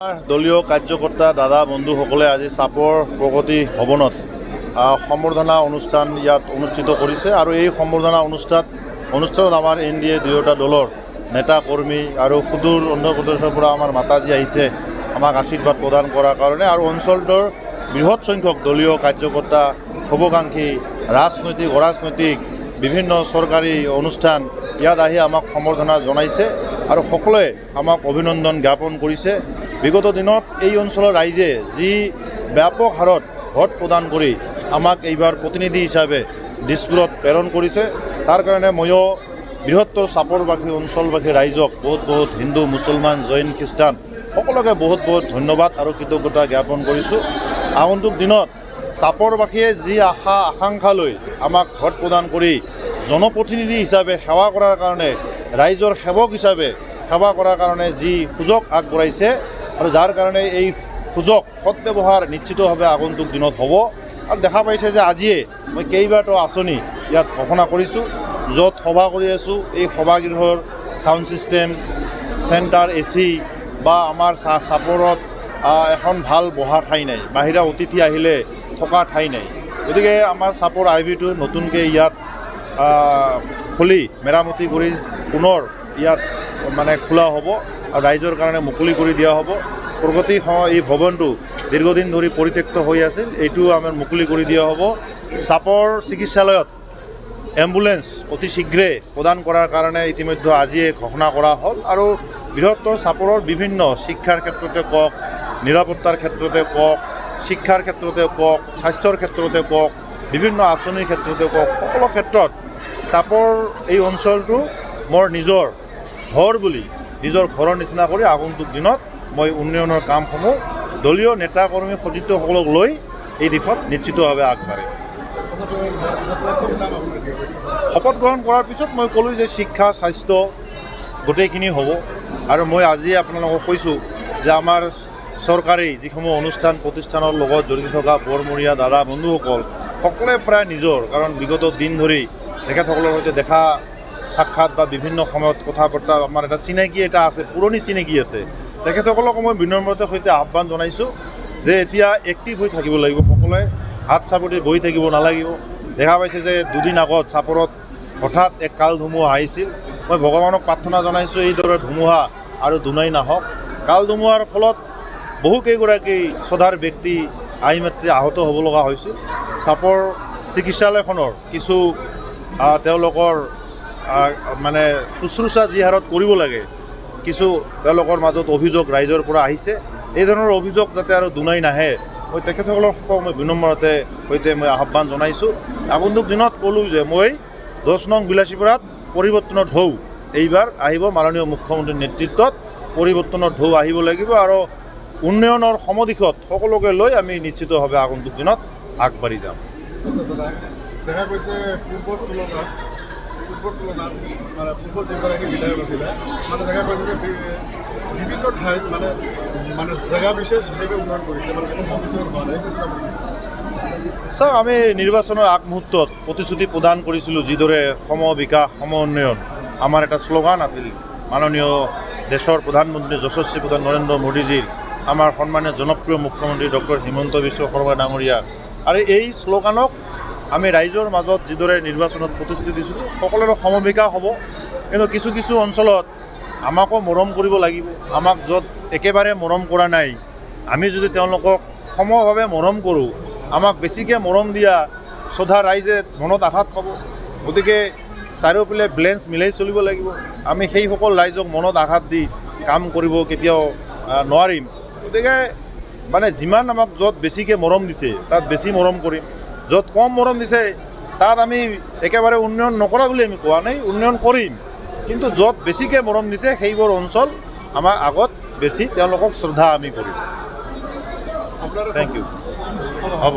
দলীয় কাৰ্যকৰ্তা দাদা বন্ধুসকলে আজি চাপৰ প্ৰগতি ভৱনত সম্বৰ্ধনা অনুষ্ঠান ইয়াত অনুষ্ঠিত কৰিছে আৰু এই সম্বৰ্ধনা অনুষ্ঠানত আমাৰ NDA দুয়োটা দলৰ নেতা কৰ্মী আৰু সুদূৰ অন্ধ্ৰ প্ৰদেশৰ পৰা আমাৰ মাতাজী আহিছে আমাক আশীৰ্বাদ প্ৰদান কৰাৰ কাৰণে আৰু অঞ্চলটোৰ বৃহৎ সংখ্যক দলীয় কাৰ্যকৰ্তা শুভাকাংক্ষী অৰাজনৈতিক বিভিন্ন চৰকাৰী অনুষ্ঠান ইয়াত আহি আমাক সম্বৰ্ধনা জনাইছে আৰু সকলোৱে আমাক অভিনন্দন জ্ঞাপন কৰিছে। বিগত দিনত এই অঞ্চলৰ ৰাইজে যি ব্যাপক হাৰত ভোট প্ৰদান কৰি আমাক এইবাৰ প্ৰতিনিধি হিচাপে দিছপুৰত প্ৰেৰণ কৰিছে তাৰ কাৰণে ময়ো বৃহত্তৰ চাপৰবাসী অঞ্চলবাসী ৰাইজক বহুত হিন্দু মুছলমান জৈন খ্ৰীষ্টান সকলোকে বহুত ধন্যবাদ আৰু কৃতজ্ঞতা জ্ঞাপন কৰিছোঁ। আগন্তুক দিনত চাপৰবাসীয়ে যি আকাংক্ষা লৈ আমাক ভোট প্ৰদান কৰি জনপ্ৰতিনিধি হিচাপে সেৱা কৰাৰ কাৰণে ৰাইজৰ সেৱক হিচাপে সেৱা কৰাৰ কাৰণে যি সুযোগ আগবঢ়াইছে আৰু যাৰ কাৰণে এই সুযোগ সৎব্যৱহাৰ নিশ্চিতভাৱে আগন্তুক দিনত হ'ব আৰু দেখা পাইছে যে আজিয়ে মই কেইবাটাও আঁচনি ইয়াত ঘোষণা কৰিছোঁ য'ত সভা কৰি আছোঁ। এই সভাগৃহৰ ছাউণ্ড ছিষ্টেম চেণ্টাৰ AC বা আমাৰ চাপৰত এখন ভাল বহা ঠাই নাই, বাহিৰা অতিথি আহিলে থকা ঠাই নাই, গতিকে আমাৰ চাপৰ IB-টো নতুনকৈ ইয়াত খুলি মেৰামতি কৰি পুনৰ ইয়াত মানে খোলা হ'ব আৰু ৰাইজৰ কাৰণে মুকলি কৰি দিয়া হ'ব। প্ৰগতি এই ভৱনটো দীৰ্ঘদিন ধৰি পৰিত্যক্ত হৈ আছিল, এইটো আমাৰ মুকলি কৰি দিয়া হ'ব। চাপৰ চিকিৎসালয়ত এম্বুলেন্স অতি শীঘ্ৰে প্ৰদান কৰাৰ কাৰণে ইতিমধ্যে আজিয়ে ঘোষণা কৰা হ'ল আৰু বৃহত্তৰ চাপৰৰ বিভিন্ন শিক্ষাৰ ক্ষেত্ৰতে কওক, নিৰাপত্তাৰ ক্ষেত্ৰতে কওক, শিক্ষাৰ ক্ষেত্ৰতে কওক, স্বাস্থ্যৰ ক্ষেত্ৰতে কওক, বিভিন্ন আঁচনিৰ ক্ষেত্ৰতে কওক, সকলো ক্ষেত্ৰত চাপৰ এই অঞ্চলটো মোৰ নিজৰ ঘৰ বুলি নিজৰ ঘৰৰ নিচিনা কৰি আগন্তুক দিনত মই উন্নয়নৰ কামসমূহ দলীয় নেতা কৰ্মী সতীৰ্থসকলক লৈ এই দিশত নিশ্চিতভাৱে আগবাঢ়িম। শপত গ্ৰহণ কৰাৰ পিছত মই ক'লোঁ যে শিক্ষা স্বাস্থ্য গোটেইখিনি হ'ব আৰু মই আজি আপোনালোকক কৈছোঁ যে আমাৰ চৰকাৰী যিসমূহ অনুষ্ঠান প্ৰতিষ্ঠানৰ লগত জড়িত থকা বৰমূৰীয়া দাদা বন্ধুসকল সকলোৱে প্ৰায় নিজৰ, কাৰণ বিগত দিন ধৰি তেখেতসকলৰ সৈতে দেখা সাক্ষাৎ বা বিভিন্ন সময়ত কথা বতৰা আমাৰ এটা চিনাকি এটা আছে, পুৰণি চিনাকি আছে। তেখেতসকলক মই বিনম্ৰতাৰ সৈতে আহ্বান জনাইছোঁ যে এতিয়া এক্টিভ হৈ থাকিব লাগিব, সকলোৱে হাত চাপতি বহি থাকিব নালাগিব। দেখা পাইছে যে দুদিন আগত চাপৰত হঠাৎ এক কাল ধুমুহা আহিছিল, মই ভগৱানক প্ৰাৰ্থনা জনাইছোঁ এইদৰে ধুমুহা আৰু দুনাই নাহক। কাল ধুমুহাৰ ফলত বহুকেইগৰাকী শ্ৰদ্ধাৰ ব্যক্তি আইমাতৃ আহত হ'ব লগা হৈছিল। চাপৰ চিকিৎসালয়খনৰ কিছু তেওঁলোকৰ মানে শুশ্ৰূষা যি হাৰত কৰিব লাগে কিছু তেওঁলোকৰ মাজত অভিযোগ ৰাইজৰ পৰা আহিছে, এই ধৰণৰ অভিযোগ যাতে আৰু দুনাই নাহে মই তেখেতসকলক মই বিনম্ৰতাৰ সৈতে মই আহ্বান জনাইছোঁ। আগন্তুক দিনত ক'লোঁ যে মই 10 নং বিলাসীপাৰাত পৰিৱৰ্তনৰ ঢৌ এইবাৰ আহিব, মাননীয় মুখ্যমন্ত্ৰীৰ নেতৃত্বত পৰিৱৰ্তনৰ ঢৌ আহিব লাগিব আৰু উন্নয়নৰ সমদিশত সকলোকে লৈ আমি নিশ্চিতভাৱে আগন্তুক দিনত আগবাঢ়ি যাম। দেখা গৈছে পূৰ্বৰ তুলনাত মানে পূৰ্বৰ যিগৰাকী বিধায়ক আছিলে মানে দেখা গৈছে যে বিভিন্ন ঠাইত মানে জেগা বিশেষ হিচাপে উন্নয়ন কৰিছে, মানে চাওক, আমি নিৰ্বাচনৰ আগমুহূৰ্তত প্ৰতিশ্ৰুতি প্ৰদান কৰিছিলোঁ যিদৰে সম বিকাশ সম উন্নয়ন আমাৰ এটা শ্লোগান আছিল মাননীয় দেশৰ প্ৰধানমন্ত্ৰী যশস্বী প্ৰধান নৰেন্দ্ৰ মোদীজীৰ, আমাৰ সন্মানীয় জনপ্ৰিয় মুখ্যমন্ত্ৰী ডক্টৰ হিমন্ত বিশ্ব শৰ্মা ডাঙৰীয়া, আৰু এই শ্লোগানক আমি ৰাইজৰ মাজত যিদৰে নিৰ্বাচনত প্ৰতিশ্ৰুতি দিছিলোঁ সকলোৰে সমবিকাশ হ'ব। কিন্তু কিছু অঞ্চলত আমাকো মৰম কৰিব লাগিব, আমাক য'ত একেবাৰে মৰম কৰা নাই আমি যদি তেওঁলোকক সমভাৱে মৰম কৰোঁ, আমাক বেছিকৈ মৰম দিয়া শ্ৰদ্ধা ৰাইজে মনত আঘাত পাব। গতিকে চাৰিওফালে বেলেঞ্চ মিলাই চলিব লাগিব। আমি সেইসকল ৰাইজক মনত আঘাত দি কাম কৰিব কেতিয়াও নোৱাৰিম। গতিকে মানে যিমান আমাক য'ত বেছিকৈ মৰম দিছে তাত বেছি মৰম কৰিম, য'ত কম মৰম দিছে তাত আমি একেবাৰে উন্নয়ন নকৰা বুলি আমি কোৱা নাই, উন্নয়ন কৰিম। কিন্তু য'ত বেছিকৈ মৰম দিছে সেইবোৰ অঞ্চল আমাৰ আগত বেছি তেওঁলোকক শ্ৰদ্ধা আমি কৰিম। Thank you. হ'ব।